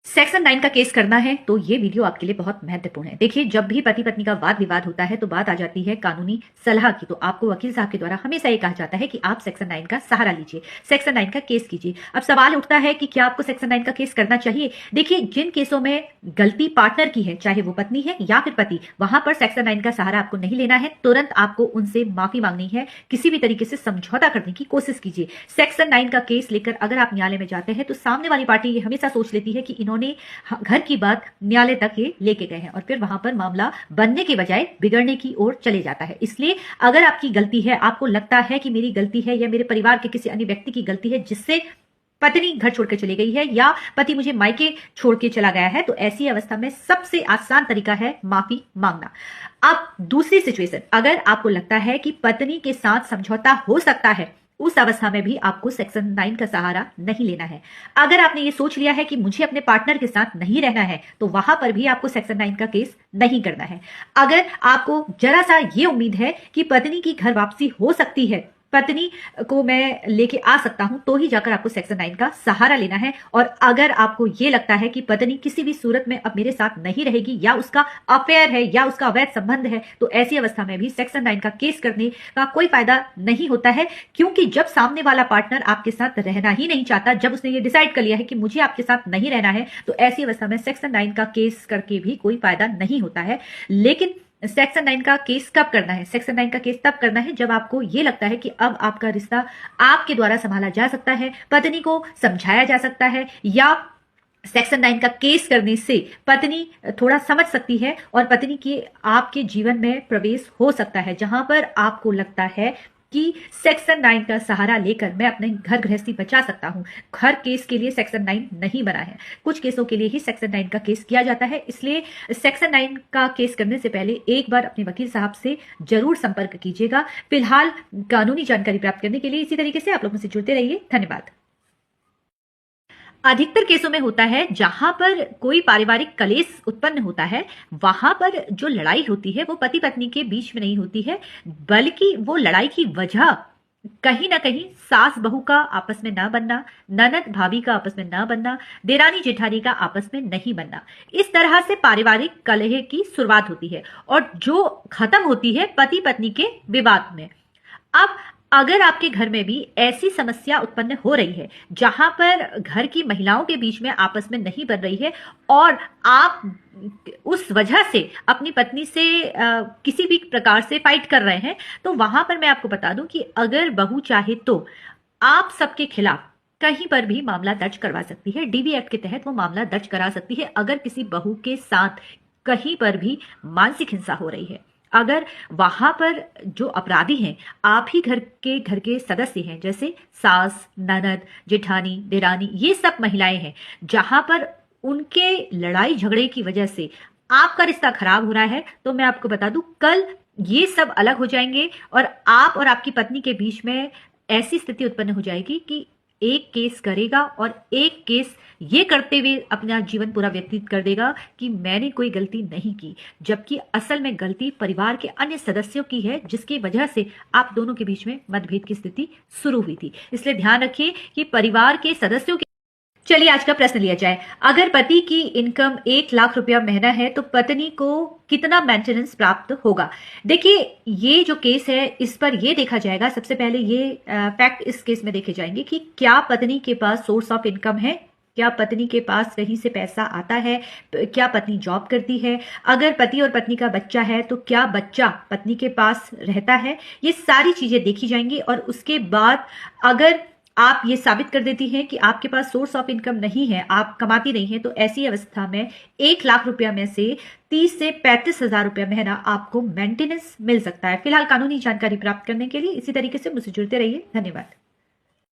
Section 9 का case करना है तो ये वीडियो आपके लिए बहुत महत्वपूर्ण है। देखिए, जब भी पति पत्नी का वाद विवाद होता है तो बात आ जाती है कानूनी सलाह की। तो आपको वकील साहब के द्वारा हमेशा ये कहा जाता है कि आप सेक्शन 9 का सहारा लीजिए, सेक्शन 9 का केस कीजिए। अब सवाल उठता है कि क्या आपको सेक्शन 9 का केस करना चाहिए। देखिए, जिन केसों में गलती पार्टनर की है, चाहे वो पत्नी है या फिर पति, वहां पर सेक्शन 9 का सहारा आपको नहीं लेना है। तुरंत आपको उनसे माफी मांगनी है, किसी भी तरीके से समझौता करने की कोशिश कीजिए। सेक्शन 9 का केस लेकर अगर आप न्यायालय में जाते हैं तो सामने वाली पार्टी ये हमेशा सोच लेती है कि इन्होंने घर की बात न्यायालय तक ये लेके गए हैं और फिर वहां पर मामला बनने के बजाय बिगड़ने की ओर चले जाता है। इसलिए अगर आपकी गलती है, आपको लगता है कि मेरी गलती है या मेरे परिवार के किसी अन्य व्यक्ति की गलती है जिससे पत्नी घर छोड़कर चली गई है या पति मुझे मायके छोड़ के चला गया है, तो ऐसी अवस्था में सबसे आसान तरीका है माफी मांगना। अब दूसरी सिचुएशन, अगर आपको लगता है कि पत्नी के साथ समझौता हो सकता है, उस अवस्था में भी आपको सेक्शन 9 का सहारा नहीं लेना है। अगर आपने ये सोच लिया है कि मुझे अपने पार्टनर के साथ नहीं रहना है, तो वहां पर भी आपको सेक्शन 9 का केस नहीं करना है। अगर आपको जरा सा ये उम्मीद है कि पत्नी की घर वापसी हो सकती है, पत्नी को मैं लेके आ सकता हूं, तो ही जाकर आपको सेक्शन 9 का सहारा लेना है। और अगर आपको ये लगता है कि पत्नी किसी भी सूरत में अब मेरे साथ नहीं रहेगी या उसका अफेयर है या उसका अवैध संबंध है, तो ऐसी अवस्था में भी सेक्शन 9 का केस करने का कोई फायदा नहीं होता है। क्योंकि जब सामने वाला पार्टनर आपके साथ रहना ही नहीं चाहता, जब उसने ये डिसाइड कर लिया है कि मुझे आपके साथ नहीं रहना है, तो ऐसी अवस्था में सेक्शन 9 का केस करके भी कोई फायदा नहीं होता है। लेकिन सेक्शन 9 का केस कब करना है? सेक्शन 9 का केस तब करना है जब आपको ये लगता है कि अब आपका रिश्ता आपके द्वारा संभाला जा सकता है, पत्नी को समझाया जा सकता है, या सेक्शन 9 का केस करने से पत्नी थोड़ा समझ सकती है और पत्नी के आपके जीवन में प्रवेश हो सकता है, जहां पर आपको लगता है कि सेक्शन 9 का सहारा लेकर मैं अपने घर गृहस्थी बचा सकता हूं। हर केस के लिए सेक्शन 9 नहीं बना है, कुछ केसों के लिए ही सेक्शन 9 का केस किया जाता है। इसलिए सेक्शन 9 का केस करने से पहले एक बार अपने वकील साहब से जरूर संपर्क कीजिएगा। फिलहाल कानूनी जानकारी प्राप्त करने के लिए इसी तरीके से आप लोग मुझसे जुड़ते रहिए। धन्यवाद। अधिकतर केसों में होता है जहां पर कोई पारिवारिक कलेश उत्पन्न होता है, वहां पर जो लड़ाई होती है वो पति पत्नी के बीच में नहीं होती है, बल्कि वो लड़ाई की वजह कहीं ना कहीं सास बहू का आपस में ना बनना, ननद भाभी का आपस में ना बनना, देरानी जेठानी का आपस में नहीं बनना, इस तरह से पारिवारिक कलह की शुरुआत होती है और जो खत्म होती है पति पत्नी के विवाद में। अब अगर आपके घर में भी ऐसी समस्या उत्पन्न हो रही है जहां पर घर की महिलाओं के बीच में आपस में नहीं बन रही है और आप उस वजह से अपनी पत्नी से किसी भी प्रकार से फाइट कर रहे हैं, तो वहां पर मैं आपको बता दूं कि अगर बहू चाहे तो आप सबके खिलाफ कहीं पर भी मामला दर्ज करवा सकती है। डीवी एक्ट के तहत वो मामला दर्ज करा सकती है अगर किसी बहू के साथ कहीं पर भी मानसिक हिंसा हो रही है। अगर वहां पर जो अपराधी हैं आप ही घर के सदस्य हैं, जैसे सास, ननद, जेठानी, देरानी, ये सब महिलाएं हैं, जहां पर उनके लड़ाई झगड़े की वजह से आपका रिश्ता खराब हो रहा है, तो मैं आपको बता दूं कल ये सब अलग हो जाएंगे और आप और आपकी पत्नी के बीच में ऐसी स्थिति उत्पन्न हो जाएगी कि एक केस करेगा और एक केस ये करते हुए अपना जीवन पूरा व्यतीत कर देगा कि मैंने कोई गलती नहीं की, जबकि असल में गलती परिवार के अन्य सदस्यों की है जिसकी वजह से आप दोनों के बीच में मतभेद की स्थिति शुरू हुई थी। इसलिए ध्यान रखिए कि परिवार के सदस्यों के। चलिए आज का प्रश्न लिया जाए। अगर पति की इनकम 1 लाख रुपया महीना है तो पत्नी को कितना मेंटेनेंस प्राप्त होगा? देखिए, ये जो केस है इस पर ये देखा जाएगा, सबसे पहले ये फैक्ट इस केस में देखे जाएंगे कि क्या पत्नी के पास सोर्स ऑफ इनकम है, क्या पत्नी के पास कहीं से पैसा आता है, क्या पत्नी जॉब करती है, अगर पति और पत्नी का बच्चा है तो क्या बच्चा पत्नी के पास रहता है। ये सारी चीजें देखी जाएंगी और उसके बाद अगर आप ये साबित कर देती हैं कि आपके पास सोर्स ऑफ इनकम नहीं है, आप कमाती नहीं है, तो ऐसी अवस्था में 1 लाख रुपया में से 30 से 35 हजार रुपया महीना आपको मेंटेनेंस मिल सकता है। फिलहाल कानूनी जानकारी प्राप्त करने के लिए इसी तरीके से मुझसे जुड़ते रहिए। धन्यवाद।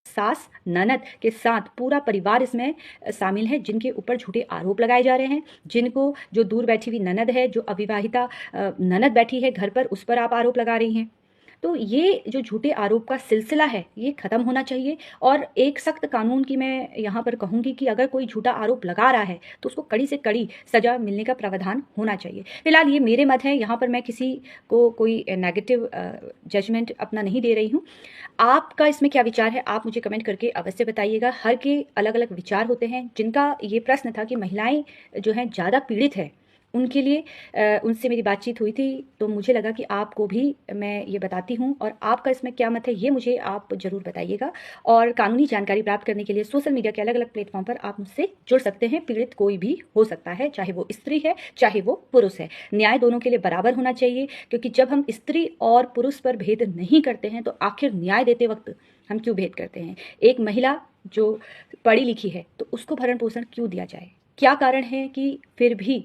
सास ननद के साथ पूरा परिवार इसमें शामिल है, जिनके ऊपर झूठे आरोप लगाए जा रहे हैं, जिनको जो दूर बैठी हुई ननद है, जो अविवाहिता ननद बैठी है घर पर, उस पर आप आरोप लगा रही हैं। तो ये जो झूठे आरोप का सिलसिला है ये ख़त्म होना चाहिए और एक सख्त कानून की मैं यहाँ पर कहूँगी कि अगर कोई झूठा आरोप लगा रहा है तो उसको कड़ी से कड़ी सज़ा मिलने का प्रावधान होना चाहिए। फिलहाल ये मेरे मत हैं, यहाँ पर मैं किसी को कोई नेगेटिव जजमेंट अपना नहीं दे रही हूँ। आपका इसमें क्या विचार है आप मुझे कमेंट करके अवश्य बताइएगा। हर के अलग अलग विचार होते हैं। जिनका ये प्रश्न था कि महिलाएं जो हैं ज़्यादा पीड़ित है, उनके लिए उनसे मेरी बातचीत हुई थी, तो मुझे लगा कि आपको भी मैं ये बताती हूँ और आपका इसमें क्या मत है ये मुझे आप ज़रूर बताइएगा। और कानूनी जानकारी प्राप्त करने के लिए सोशल मीडिया के अलग अलग प्लेटफॉर्म पर आप मुझसे जुड़ सकते हैं। पीड़ित कोई भी हो सकता है, चाहे वो स्त्री है चाहे वो पुरुष है। न्याय दोनों के लिए बराबर होना चाहिए, क्योंकि जब हम स्त्री और पुरुष पर भेद नहीं करते हैं तो आखिर न्याय देते वक्त हम क्यों भेद करते हैं। एक महिला जो पढ़ी लिखी है तो उसको भरण पोषण क्यों दिया जाए? क्या कारण है कि फिर भी